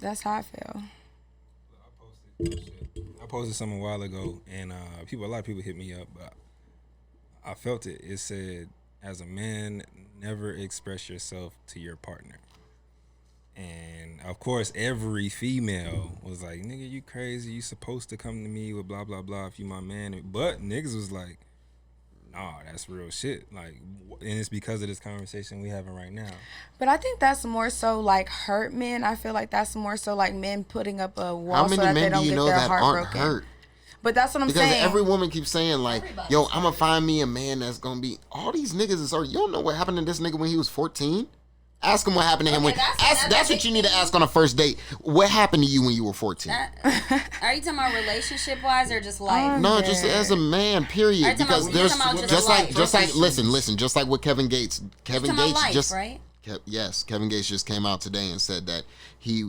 That's how I feel. I posted something a while ago, and a lot of people hit me up, but I felt it. It said, "As a man, never express yourself to your partner." And of course, every female was like, "Nigga, you crazy? You supposed to come to me with blah blah blah if you my man." But niggas was like, "Nah, that's real shit." Like, and it's because of this conversation we having right now. But I think that's more so like hurt men. I feel like that's more so like men putting up a How wall so many that they men do don't you get know their that heart aren't broken. hurt? But that's what I'm Because saying. every woman keeps saying like, Everybody's "Yo, I'm gonna find me a man that's gonna be." All these niggas is already. You don't know what happened to this nigga when he was 14. Ask him what happened to him. That's what you need to ask on a first date. What happened to you when you were 14? Are you talking about relationship wise or just life? No, just as a man, period. Are you Because talking there's about just just life? like listen, just like with Kevin Gates. Kevin Talking about Gates life, just right? yes, Kevin Gates just came out today and said that he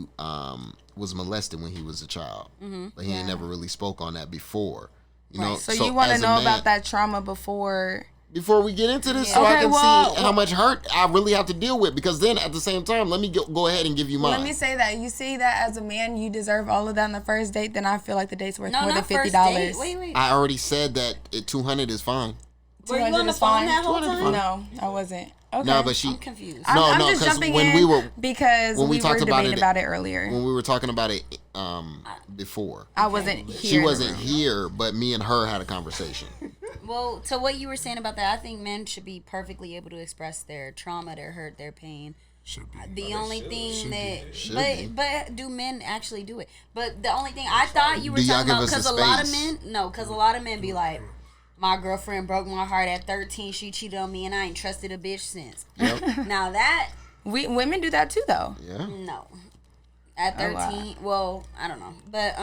was molested when he was a child, but he ain't never really spoke on that before. You know, So you want to as a know man- about that trauma before before we get into this, so I Okay, can well- see how much hurt I really have to deal with. Because then at the same time, let me go ahead and give you mine. Let me say that you see that as a man, you deserve all of that on the first date. Then I feel like the date's worth No, more than not $50. first date. Wait. I already said that 200 is fine. Were you on the is phone fine. that whole 200 time? No, I wasn't. Okay. No, but she. I'm confused. I'm, No, I'm no, just 'cause jumping when in we were- because when we we talked were about debating it- about it earlier. When we were talking about it before, I wasn't here. she in the wasn't room. here, but me and her had a conversation. Well, to what you were saying about that, I think men should be perfectly able to express their trauma, their hurt, their pain. Should be. The only thing that, Should be. but do men actually do it? But the only thing I thought you were Do y'all talking give about, us a because a lot of space? men, because a lot of men be like, my girlfriend broke my heart at 13. She cheated on me, and I ain't trusted a bitch since. Yep. Now that, Women do that too, though. Yeah. no, at Oh, wow. 13, well, I don't know, but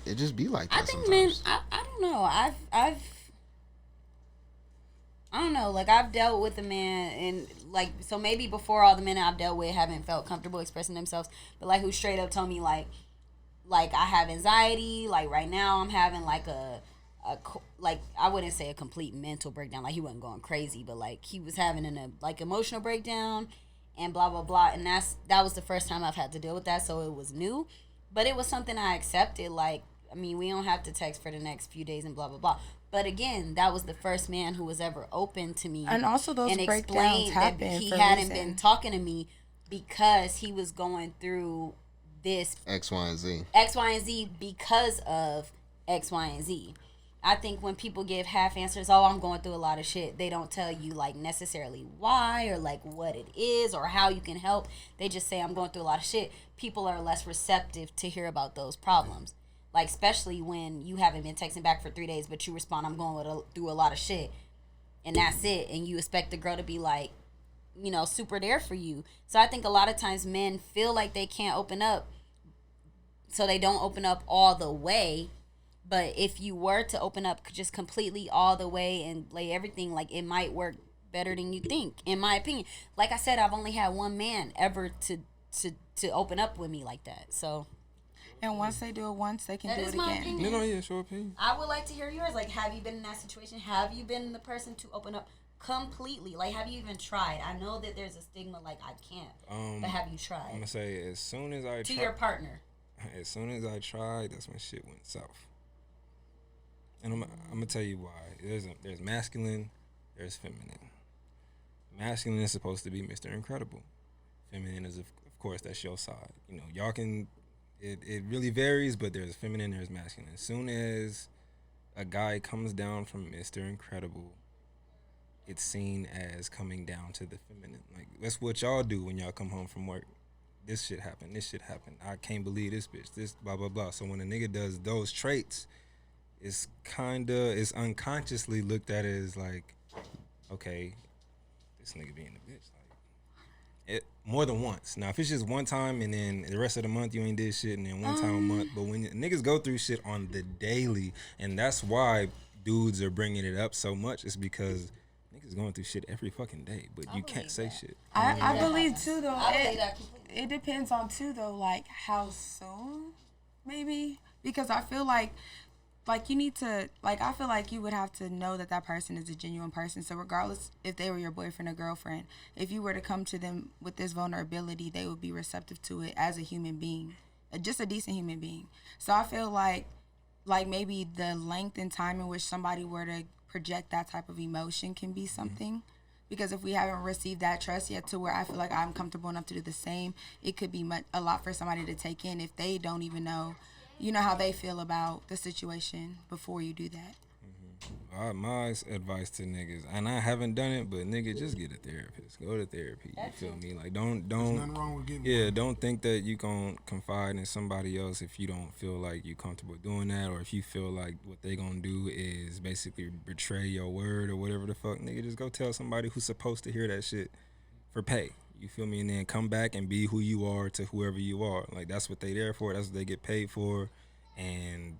It just be like that I think sometimes. men. I don't know. I don't know. Like, I've dealt with a man, and like, so maybe before all the men I've dealt with haven't felt comfortable expressing themselves, but like, who straight up told me like I have anxiety. Like right now, I'm having like like, I wouldn't say a complete mental breakdown. Like, he wasn't going crazy, but like he was having a like emotional breakdown, and blah blah blah. And that was the first time I've had to deal with that, so it was new, but it was something I accepted. Like, I mean, we don't have to text for the next few days and blah blah blah. But again, that was the first man who was ever open to me, And also those and breakdowns explained that happen he for a hadn't reason. been talking to me because he was going through this X, Y, and Z. X, Y, and Z because of X, Y, and Z. I think when people give half answers, oh, I'm going through a lot of shit, they don't tell you like necessarily why or like what it is or how you can help. They just say, I'm going through a lot of shit. People are less receptive to hear about those problems. Like, especially when you haven't been texting back for 3 days, but you respond, I'm going through a lot of shit. And that's it. And you expect the girl to be like, you know, super there for you. So I think a lot of times men feel like they can't open up, so they don't open up all the way. But if you were to open up just completely all the way and lay everything, like, it might work better than you think, in my opinion. Like I said, I've only had one man ever to open up with me like that. So And once they do it once, they can that do is it my again. opinion. You know, yeah, show opinion. I would like to hear yours. Like, have you been in that situation? Have you been the person to open up completely? Like, have you even tried? I know that there's a stigma, like, I can't. But have you I'm tried? gonna say as soon as I To your partner. as soon as I tried, that's when shit went south. And I'm gonna tell you why. There's masculine, there's feminine. Masculine is supposed to be Mr. Incredible. Feminine is of course that's your side. You know, y'all can. It really varies, but there's feminine, there's masculine. As soon as a guy comes down from Mr. Incredible, it's seen as coming down to the feminine. Like, that's what y'all do when y'all come home from work. This shit happened. This shit happened. I can't believe this bitch. This blah blah blah. So when a nigga does those traits, it's unconsciously looked at as like, okay, this nigga being a bitch. Like, it more than once. Now if it's just one time and then the rest of the month you ain't did shit, and then one time a month, but when niggas go through shit on the daily, and that's why dudes are bringing it up so much, is because niggas going through shit every fucking day, but you can't say shit. I believe too though. I believe that completely. It depends on too though, like how soon, maybe, because I feel like like, you need to, like, I feel like you would have to know that that person is a genuine person. So regardless if they were your boyfriend or girlfriend, if you were to come to them with this vulnerability, they would be receptive to it as a human being, just a decent human being. So I feel like maybe the length and time in which somebody were to project that type of emotion can be something. Because if we haven't received that trust yet to where I feel like I'm comfortable enough to do the same, it could be a lot for somebody to take in if they don't even know, how they feel about the situation before you do that. My advice to niggas, and I haven't done it, but nigga, just get a therapist. Go to therapy. You feel me? Like, don't. There's nothing wrong with getting Yeah, one. don't think that you gonna confide in somebody else if you don't feel like you comfortable doing that, or if you feel like what they gonna do is basically betray your word or whatever the fuck. Nigga, just go tell somebody who's supposed to hear that shit for pay. You feel me? And then come back and be who you are to whoever you are. Like, that's what they there for. That's what they get paid for. And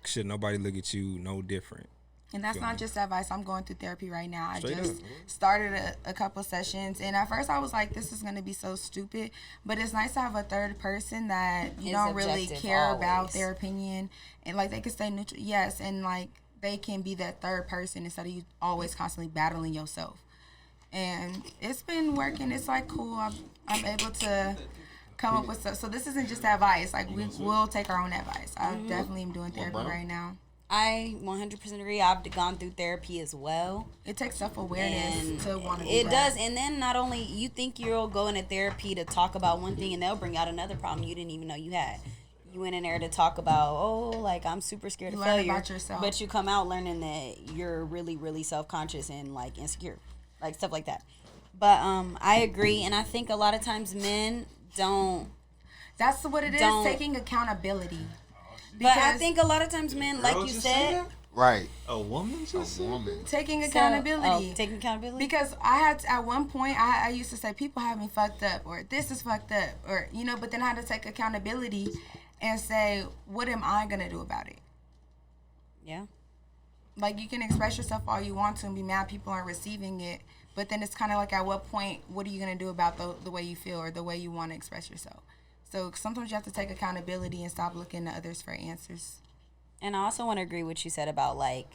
should nobody look at you no different. And that's not just advice. I'm going through therapy right now. Straight I just up. started a couple sessions. And at first I was like, this is going to be so stupid. But it's nice to have a third person that you Is don't really objective care always. about their opinion. And, like, they can stay neutral. Yes, and, like, they can be that third person instead of you always constantly battling yourself. And it's been working. It's, like, cool. I'm able to come up with stuff. So this isn't just advice. Like, we'll take our own advice. I definitely am doing therapy right now. I 100% agree. I've gone through therapy as well. It takes self-awareness And to want to do it that. does. And then not only you think you'll go into therapy to talk about one thing and they'll bring out another problem you didn't even know you had. You went in there to talk about, like, I'm super scared You of learn failure. about yourself. But you come out learning that you're really, really self-conscious and, like, insecure. Like, stuff like that. But I agree. And I think a lot of times men don't. That's what it is, Don't- taking accountability. But I Because think a lot of times men, like you said. Right. A woman just said? Woman. taking accountability. Taking accountability. Because I had to, at one point, I used to say, people have me fucked up, or this is fucked up, or, but then I had to take accountability and say, what am I going to do about it? Yeah. Like, you can express yourself all you want to and be mad people aren't receiving it, but then it's kind of like, at what point, what are you going to do about the way you feel or the way you want to express yourself? So sometimes you have to take accountability and stop looking to others for answers. And I also want to agree with what you said about, like,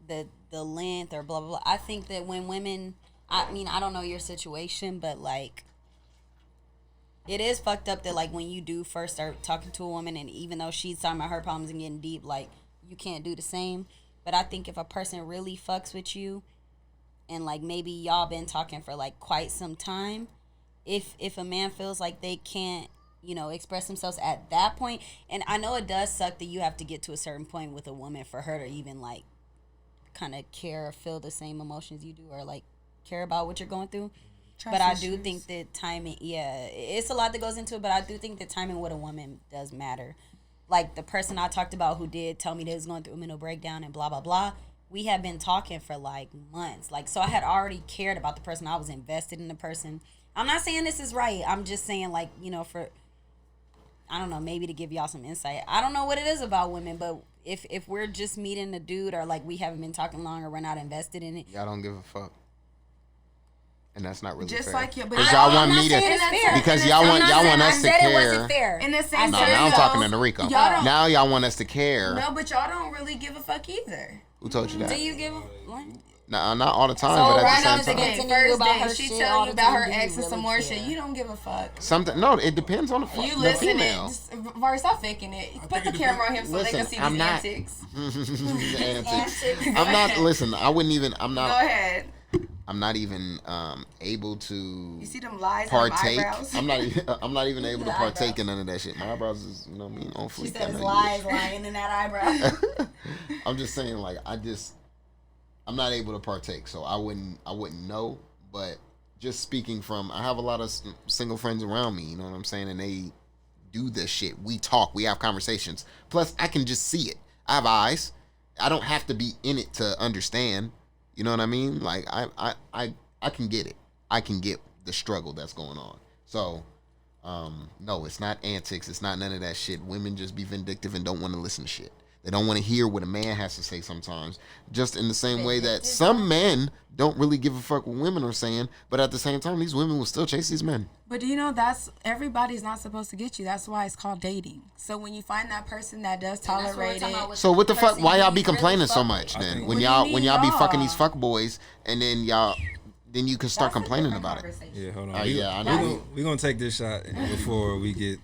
the length or blah, blah, blah. I think that when women, I mean, I don't know your situation, but, like, it is fucked up that, like, when you do first start talking to a woman and even though she's talking about her problems and getting deep, like, you can't do the same. But I think if a person really fucks with you and, like, maybe y'all been talking for, like, quite some time, if a man feels like they can't, express themselves at that point. And I know it does suck that you have to get to a certain point with a woman for her to even, like, kind of care or feel the same emotions you do or, like, care about what you're going through. Trust But I do issues. think that timing, it's a lot that goes into it, but I do think that timing with a woman does matter. Like, the person I talked about who did tell me they was going through a mental breakdown and blah, blah, blah, we had been talking for, like, months. Like, so I had already cared about the person. I was invested in the person. I'm not saying this is right. I'm just saying, like, for... I don't know, maybe to give y'all some insight. I don't know what it is about women, but if we're just meeting a dude or, like, we haven't been talking long or we're not invested in it. Y'all don't give a fuck. And that's not really Just fair. like you, but Because y'all I'm want not me saying to, it's fair. because In y'all the want same- y'all want I us to said it wasn't care. fair. In the same No, sense, now I'm though, talking to Rico. y'all don't- Now y'all want us to care. No, but y'all don't really give a fuck either. Who told you that? Do you give what? Nah, not all the time, So but right at now the it's same time. against- First about day, her she shit tell all you the about time. her Do you ex and some really more care? shit. You don't give a fuck. Something. No, it depends on the You the listening? female. Var, stop faking it. Put the camera on him so they can Listen, see I'm these not- antics. Antics. I'm not. Listen, I wouldn't even. I'm Go not. ahead. I'm not even able to You see them lies in them partake. eyebrows? I'm not. I'm not even able to partake in none of that shit. My eyebrows is, on She fleek. I says know you- lies lying in that eyebrow. I'm just saying, like, I'm not able to partake, so I wouldn't know. But just speaking from, I have a lot of single friends around me. You know what I'm saying, and they do this shit. We talk, we have conversations. Plus, I can just see it. I have eyes. I don't have to be in it to understand. You know what I mean? Like, I can get it. I can get the struggle that's going on. So, no, it's not antics. It's not none of that shit. Women just be vindictive and don't want to listen to shit. They don't want to hear what a man has to say sometimes. Just in the same way that some men don't really give a fuck what women are saying, but at the same time, these women will still chase these men. But do you know that's everybody's not supposed to get you? That's why it's called dating. So when you find that person that does tolerate it, so what the fuck? Why y'all be complaining so much then? When y'all be fucking these fuck boys, and then then you can start complaining about it. Yeah, hold on. I know. We're gonna take this shot before we get